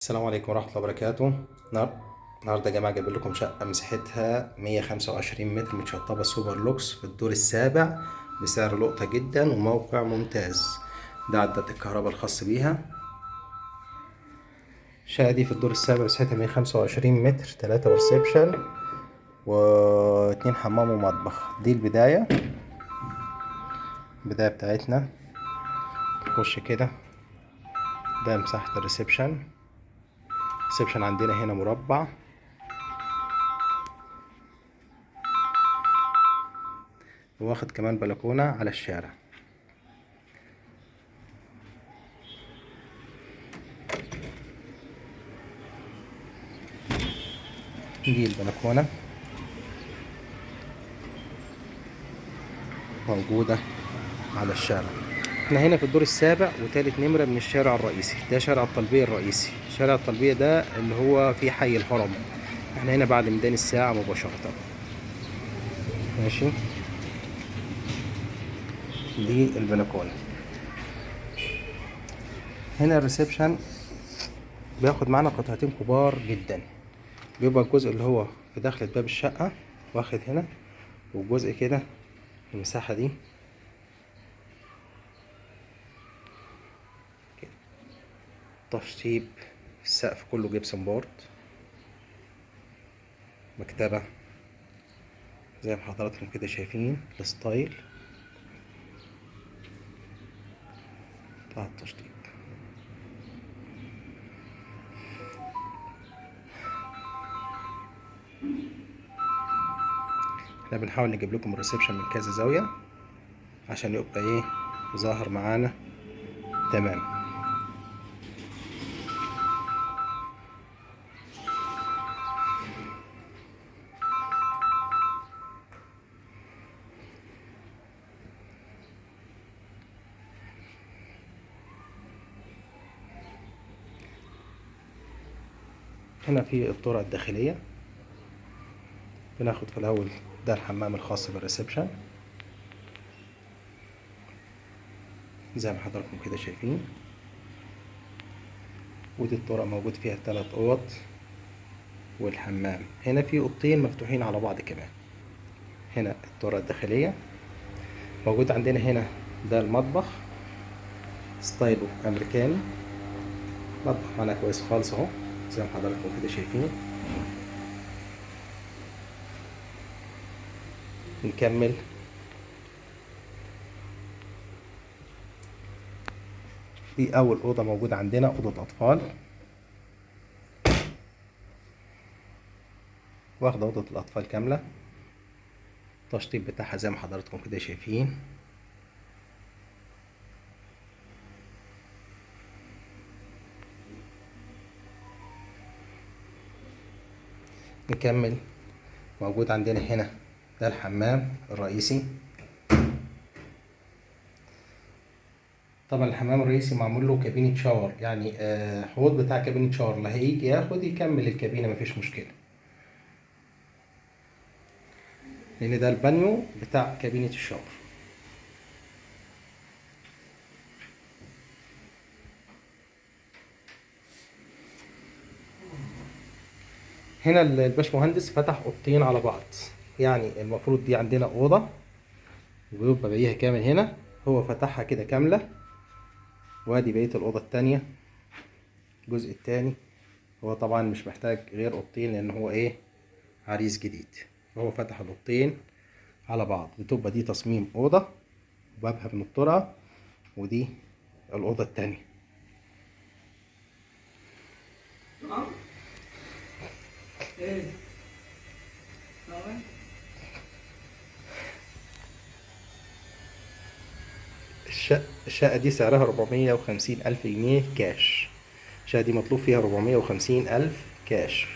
السلام عليكم ورحمة الله وبركاته. النهاردة يا جماعة جايب لكم شقة مساحتها 125 متر متشطبة سوبر لوكس في الدور السابع بسعر لقطة جدا وموقع ممتاز. ده عداد الكهرباء الخاص بيها. الشقة دي في الدور السابع مساحتها 125 متر، 3 ريسبشن و2 حمام ومطبخ. دي البداية بتاعتنا. نخش كده، ده مساحة الريسبشن. عندنا هنا مربع، واخد كمان بلكونة على الشارع. دي البلكونة موجودة على الشارع. احنا هنا في الدور السابع وتالت نمرة من الشارع الرئيسي. ده شارع الطلبية الرئيسي. شارع الطلبية ده اللي هو في حي الهرم. احنا هنا بعد ميدان الساعة مباشرة. ماشي. دي البلكونة. هنا الريسبشن بياخد معانا قطعتين كبار جدا. بيبقى الجزء اللي هو في داخلة باب الشقة واخد هنا، والجزء كده المساحة دي كده. تشطيب السقف كله جبسن بورد. مكتبة زي ما حضراتكم كده شايفين الستايل بتاع التشطيب. احنا بنحاول نجيب لكم الريسبشن من كذا زاوية عشان يبقى ايه ظاهر معانا تمام. هنا في الطرق الداخلية. بناخد في الأول ده الحمام الخاص بالريسبشن زي ما حضراتكم كده شايفين. ودي الطرق موجود فيها 3 أوض والحمام. هنا في أوضتين مفتوحين على بعض كمان. هنا الطرق الداخلية موجود عندنا. هنا ده المطبخ ستايله أمريكاني. مطبخ معانا كويس خالص اهو زي ما حضراتكم كده شايفين. نكمل. دي أول أوضة موجودة عندنا، أوضة أطفال. واخدة أوضة الأطفال كاملة. التشطيب بتاعها زي ما حضراتكم كده شايفين. نكمل. موجود عندنا هنا ده الحمام الرئيسي. طبعا الحمام الرئيسي معمول له كابينة شاور، يعني حوض بتاع كابينة شاور، اللي هيجي ياخد يكمل الكابينة مفيش مشكلة، لأن ده البانيو بتاع كابينة الشاور. هنا الباشمهندس فتح أوضتين على بعض. يعني المفروض دي عندنا أوضة وبيبقى بقيها كامل. هنا هو فتحها كده كاملة، وادي بقية الأوضة التانية الجزء التاني. هو طبعا مش محتاج غير أوضتين لأن هو إيه عريس جديد، فهو فتح الأوضتين على بعض. بتبقى دي تصميم أوضة وبابها من الطرقة، ودي الأوضة التانية. الشقة دي سعرها 450 ألف جنيه كاش. الشقة دي مطلوب فيها 450 ألف كاش.